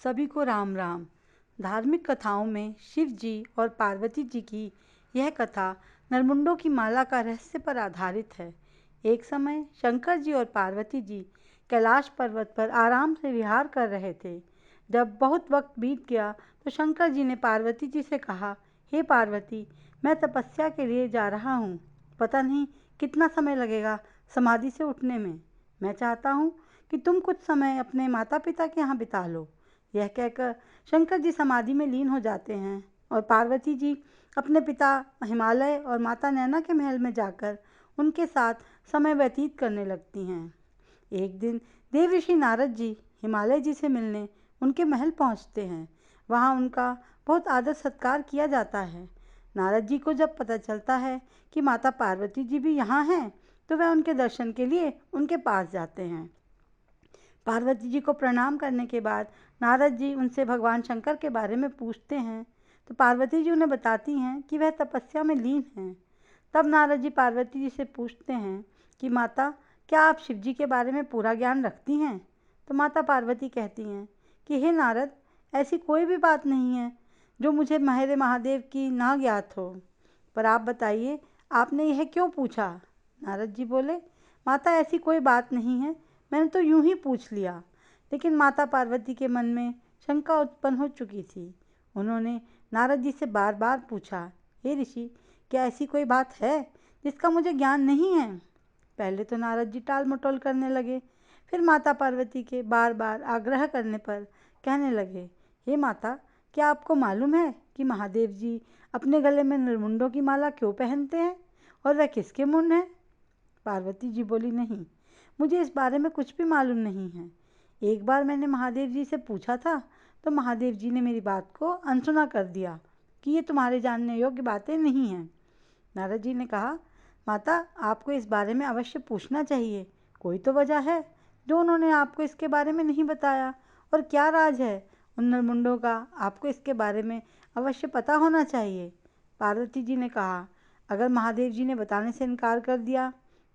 सभी को राम राम। धार्मिक कथाओं में शिव जी और पार्वती जी की यह कथा नरमुंडों की माला का रहस्य पर आधारित है। एक समय शंकर जी और पार्वती जी कैलाश पर्वत पर आराम से विहार कर रहे थे। जब बहुत वक्त बीत गया तो शंकर जी ने पार्वती जी से कहा, हे पार्वती, मैं तपस्या के लिए जा रहा हूँ। पता नहीं कितना समय लगेगा समाधि से उठने में। मैं चाहता हूँ कि तुम कुछ समय अपने माता पिता के यहाँ बिता लो। यह कहकर शंकर जी समाधि में लीन हो जाते हैं और पार्वती जी अपने पिता हिमालय और माता नैना के महल में जाकर उनके साथ समय व्यतीत करने लगती हैं। एक दिन देव ऋषि नारद जी हिमालय जी से मिलने उनके महल पहुंचते हैं। वहां उनका बहुत आदर सत्कार किया जाता है। नारद जी को जब पता चलता है कि माता पार्वती जी भी यहाँ हैं तो वह उनके दर्शन के लिए उनके पास जाते हैं। पार्वती जी को प्रणाम करने के बाद नारद जी उनसे भगवान शंकर के बारे में पूछते हैं तो पार्वती जी उन्हें बताती हैं कि वह तपस्या में लीन हैं। तब नारद जी पार्वती जी से पूछते हैं कि माता, क्या आप शिव जी के बारे में पूरा ज्ञान रखती हैं? तो माता पार्वती कहती हैं कि हे नारद, ऐसी कोई भी बात नहीं है जो मुझे मेरे महादेव की ना ज्ञात हो। पर आप बताइए, आपने यह क्यों पूछा? नारद जी बोले, माता, ऐसी कोई बात नहीं है, मैंने तो यूं ही पूछ लिया। लेकिन माता पार्वती के मन में शंका उत्पन्न हो चुकी थी। उन्होंने नारद जी से बार बार पूछा, हे ऋषि, क्या ऐसी कोई बात है जिसका मुझे ज्ञान नहीं है? पहले तो नारद जी टाल मटोल करने लगे, फिर माता पार्वती के बार बार आग्रह करने पर कहने लगे, हे माता, क्या आपको मालूम है कि महादेव जी अपने गले में नरमुंडों की माला क्यों पहनते हैं और वह किसके मुंड है? पार्वती जी बोली, नहीं, मुझे इस बारे में कुछ भी मालूम नहीं है। एक बार मैंने महादेव जी से पूछा था तो महादेव जी ने मेरी बात को अनसुना कर दिया कि ये तुम्हारे जानने योग्य बातें नहीं हैं। नारद जी ने कहा, माता, आपको इस बारे में अवश्य पूछना चाहिए। कोई तो वजह है जो उन्होंने आपको इसके बारे में नहीं बताया। और क्या राज है उन नरमुंडों का, आपको इसके बारे में अवश्य पता होना चाहिए। पार्वती जी ने कहा, अगर महादेव जी ने बताने से इनकार कर दिया?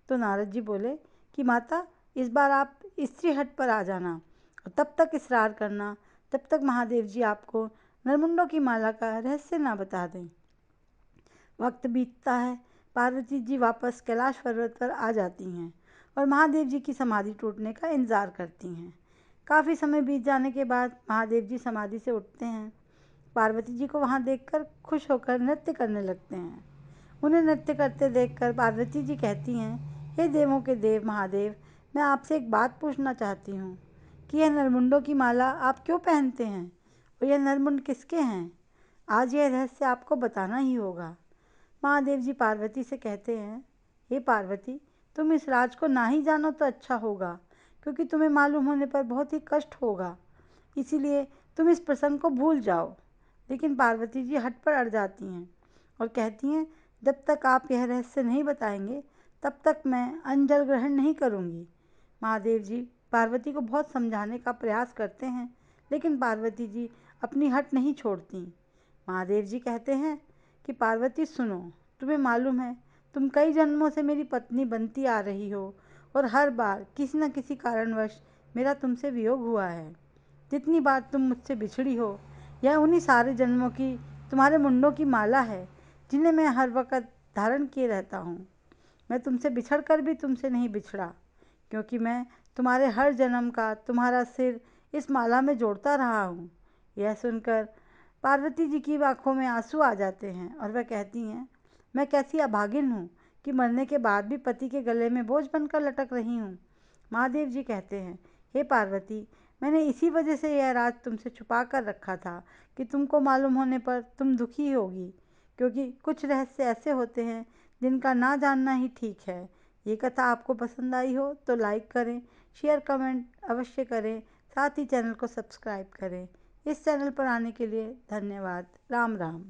तो नारद जी बोले कि माता, इस बार आप स्त्री हट पर आ जाना और तब तक इसरार करना, तब तक महादेव जी आपको नरमुंडों की माला का रहस्य ना बता दें। वक्त बीतता है। पार्वती जी वापस कैलाश पर्वत पर आ जाती हैं और महादेव जी की समाधि टूटने का इंतजार करती हैं। काफ़ी समय बीत जाने के बाद महादेव जी समाधि से उठते हैं। पार्वती जी को वहाँ देखकर खुश होकर नृत्य करने लगते हैं। उन्हें नृत्य करते देखकर पार्वती जी कहती हैं, हे देवों के देव महादेव, मैं आपसे एक बात पूछना चाहती हूँ कि यह नरमुंडों की माला आप क्यों पहनते हैं और यह नरमुंड किसके हैं? आज यह रहस्य आपको बताना ही होगा। महादेव जी पार्वती से कहते हैं, हे पार्वती, तुम इस राज को ना ही जानो तो अच्छा होगा, क्योंकि तुम्हें मालूम होने पर बहुत ही कष्ट होगा। इसीलिए तुम इस प्रसंग को भूल जाओ। लेकिन पार्वती जी हट पर अड़ जाती हैं और कहती हैं, जब तक आप यह रहस्य नहीं बताएंगे तब तक मैं अन्न जल ग्रहण नहीं करूँगी। महादेव जी पार्वती को बहुत समझाने का प्रयास करते हैं, लेकिन पार्वती जी अपनी हट नहीं छोड़ती। महादेव जी कहते हैं कि पार्वती सुनो, तुम्हें मालूम है तुम कई जन्मों से मेरी पत्नी बनती आ रही हो और हर बार किसी न किसी कारणवश मेरा तुमसे वियोग हुआ है। जितनी बार तुम मुझसे बिछड़ी हो, यह उन्हीं सारे जन्मों की तुम्हारे मुंडों की माला है जिन्हें मैं हर वक्त धारण किए रहता हूँ। मैं तुमसे बिछड़ कर भी तुमसे नहीं बिछड़ा, क्योंकि मैं तुम्हारे हर जन्म का तुम्हारा सिर इस माला में जोड़ता रहा हूँ। यह सुनकर पार्वती जी की आंखों में आंसू आ जाते हैं और वह कहती हैं, मैं कैसी अभागिन हूँ कि मरने के बाद भी पति के गले में बोझ बनकर लटक रही हूँ। महादेव जी कहते हैं, हे पार्वती, मैंने इसी वजह से यह राज तुमसे छुपा कर रखा था कि तुमको मालूम होने पर तुम दुखी होगी, क्योंकि कुछ रहस्य ऐसे होते हैं जिनका ना जानना ही ठीक है। ये कथा आपको पसंद आई हो तो लाइक करें, शेयर कमेंट अवश्य करें, साथ ही चैनल को सब्सक्राइब करें। इस चैनल पर आने के लिए धन्यवाद। राम राम।